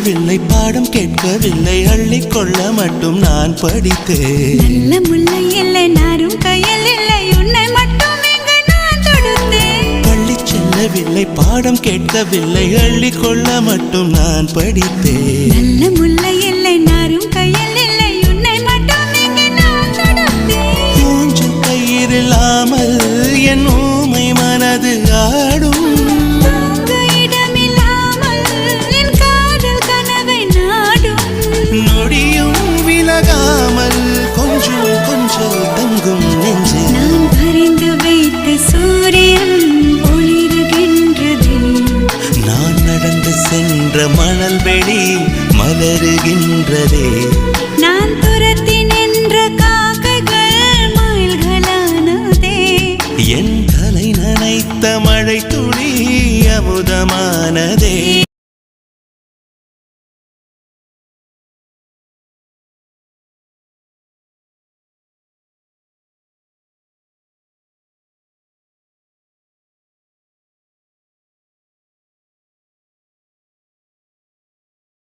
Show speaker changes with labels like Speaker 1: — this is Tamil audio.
Speaker 1: செல்லவில்லை, பாடம் கேட்கவில்லை, அள்ளிக்கொள்ள மட்டும் நான் படித்தேன்.
Speaker 2: நல்ல முல்லை இல்லை, நாரும் கையில் இல்லை, உன்னை மட்டும் இங்கு நான் தொடுத்தேன்.
Speaker 1: பள்ளி செல்லவில்லை, பாடம் கேட்கவில்லை, அள்ளிக்கொள்ள மட்டும் நான் படித்தேன்.
Speaker 2: நல்ல முல்லை இல்லை, நாரும் கையில் இல்லை, உன்னை மட்டும் இங்கு நான் தொடுத்தேன்.
Speaker 1: மூஞ்சல் கயிறில்லாமல் என் ஊமை மனது ஆடும். நொடியும் விலகாமல் கொஞ்சம் கொஞ்சம் தங்கும் நெஞ்சு.
Speaker 2: நான் பறிந்து வைத்த சூரியன் ஒளிருகின்றது.
Speaker 1: நான் நடந்து சென்ற மணல் வெளி மலருகின்றதே.
Speaker 2: நான் துரத்தி நின்ற காக்கைகள் மயில்களானதே.
Speaker 1: என் தலை நனைத்த மழை துளி அமுதமானதே.